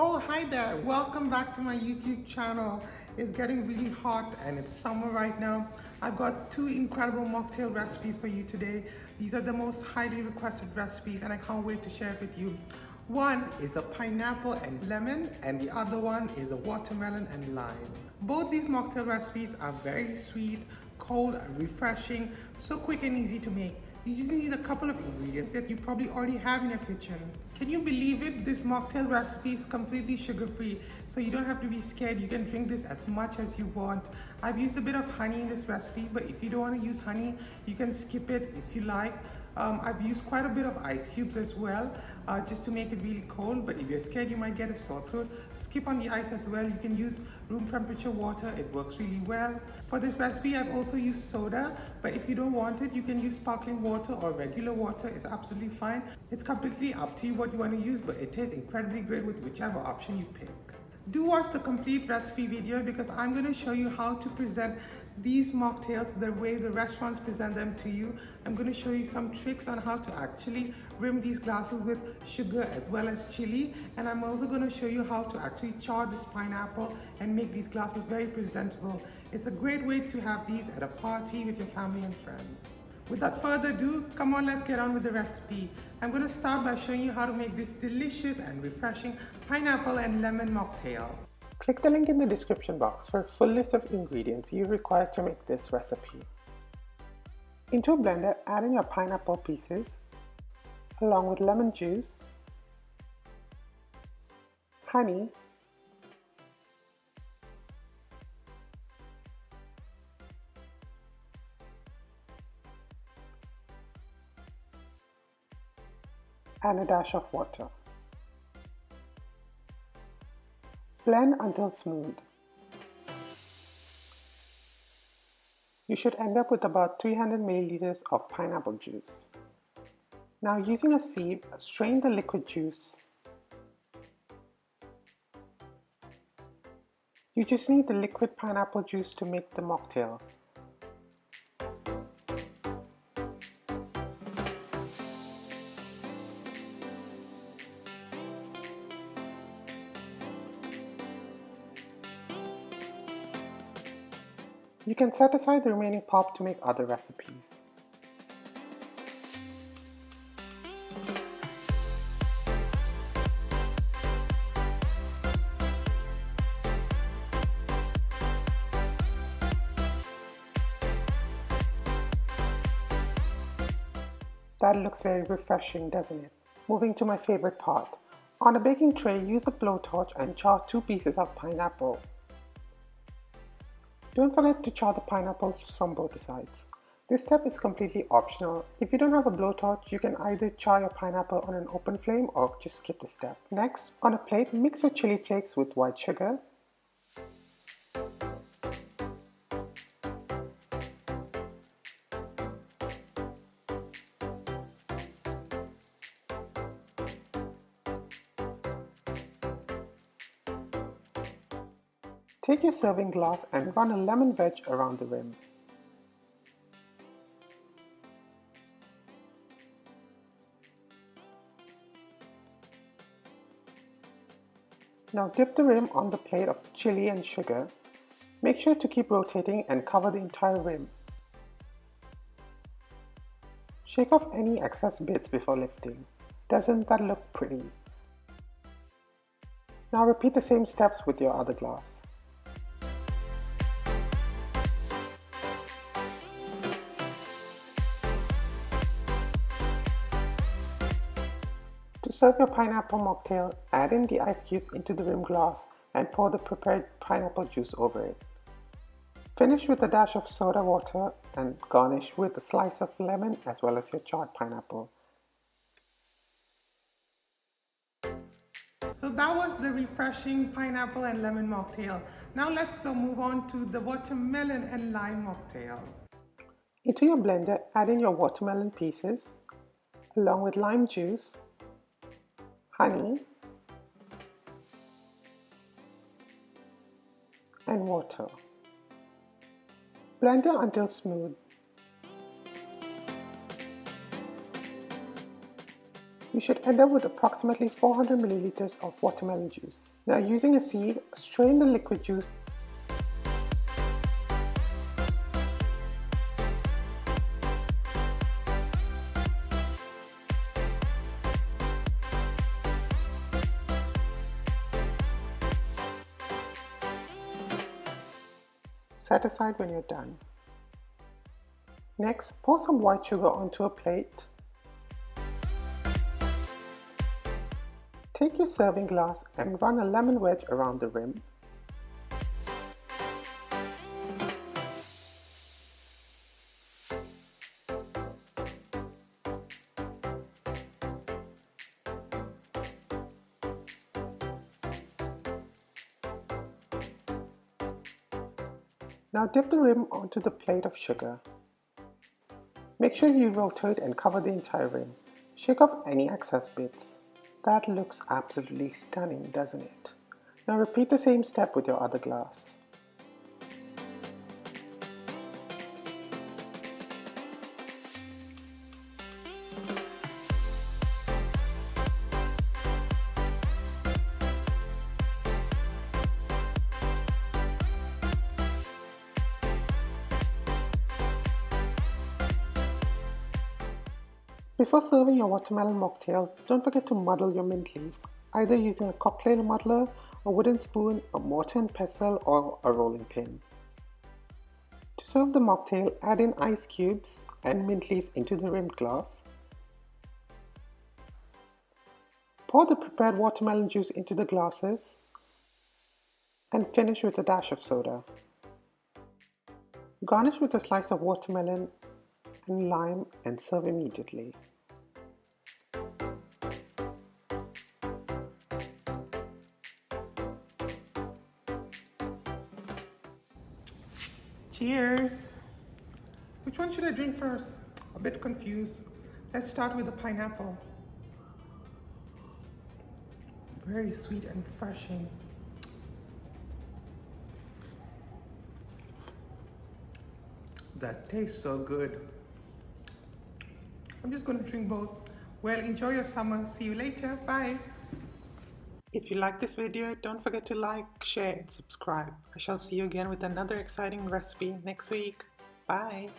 Oh, hi there. Welcome back to my YouTube channel. It's getting really hot and it's summer right now. I've got two incredible mocktail recipes for you today. These are the most highly requested recipes and I can't wait to share it with you. One is a pineapple and lemon and the other one is a watermelon and lime. Both these mocktail recipes are very sweet, cold, refreshing, so quick and easy to make. You just need a couple of ingredients that you probably already have in your kitchen. Can you believe it? This mocktail recipe is completely sugar-free, so you don't have to be scared. You can drink this as much as you want. I've used a bit of honey in this recipe, but if you don't want to use honey, you can skip it if you like. I've used quite a bit of ice cubes as well, just to make it really cold, but if you're scared you might get a sore throat, skip on the ice as well. You can use room temperature water, it works really well. For this recipe I've also used soda, but if you don't want it you can use sparkling water or regular water. It's absolutely fine. It's completely up to you what you want to use, but it tastes incredibly great with whichever option you pick. Do watch the complete recipe video because I'm going to show you how to present these mocktails the way the restaurants present them to you. I'm going to show you some tricks on how to actually rim these glasses with sugar as well as chili, and I'm also going to show you how to actually char this pineapple and make these glasses very presentable. It's a great way to have these at a party with your family and friends. Without further ado, come on, let's get on with the recipe. I'm going to start by showing you how to make this delicious and refreshing pineapple and lemon mocktail. Click the link in the description box for a full list of ingredients you require to make this recipe. Into a blender, add in your pineapple pieces, along with lemon juice, honey, and a dash of water. Blend until smooth. You should end up with about 300 milliliters of pineapple juice. Now using a sieve, strain the liquid juice. You just need the liquid pineapple juice to make the mocktail. You can set aside the remaining pulp to make other recipes. That looks very refreshing, doesn't it? Moving to my favorite part. On a baking tray, use a blowtorch and char 2 pieces of pineapple. Don't forget to char the pineapples from both sides. This step is completely optional. If you don't have a blowtorch, you can either char your pineapple on an open flame or just skip the step. Next, on a plate, mix your chili flakes with white sugar, take your serving glass and run a lemon wedge around the rim. Now dip the rim on the plate of chili and sugar. Make sure to keep rotating and cover the entire rim. Shake off any excess bits before lifting. Doesn't that look pretty? Now repeat the same steps with your other glass. To serve your pineapple mocktail, add in the ice cubes into the rim glass and pour the prepared pineapple juice over it. Finish with a dash of soda water and garnish with a slice of lemon as well as your charred pineapple. So that was the refreshing pineapple and lemon mocktail. Now let's move on to the watermelon and lime mocktail. Into your blender, add in your watermelon pieces along with lime juice, honey, and water. Blender until smooth. You should end up with approximately 400 milliliters of watermelon juice. Now, using a sieve, strain the liquid juice. Set aside when you're done. Next, pour some white sugar onto a plate. Take your serving glass and run a lemon wedge around the rim. Now dip the rim onto the plate of sugar. Make sure you rotate and cover the entire rim. Shake off any excess bits. That looks absolutely stunning, doesn't it? Now repeat the same step with your other glass. Before serving your watermelon mocktail, don't forget to muddle your mint leaves, either using a cocktail muddler, a wooden spoon, a mortar and pestle, or a rolling pin. To serve the mocktail, add in ice cubes and mint leaves into the rimmed glass. Pour the prepared watermelon juice into the glasses and finish with a dash of soda. Garnish with a slice of watermelon and lime and serve immediately. Cheers! Which one should I drink first? A bit confused. Let's start with the pineapple. Very sweet and refreshing. That tastes so good. I'm just going to drink both. Well, enjoy your summer. See you later. Bye. If you like this video, don't forget to like, share, and subscribe. I shall see you again with another exciting recipe next week. Bye.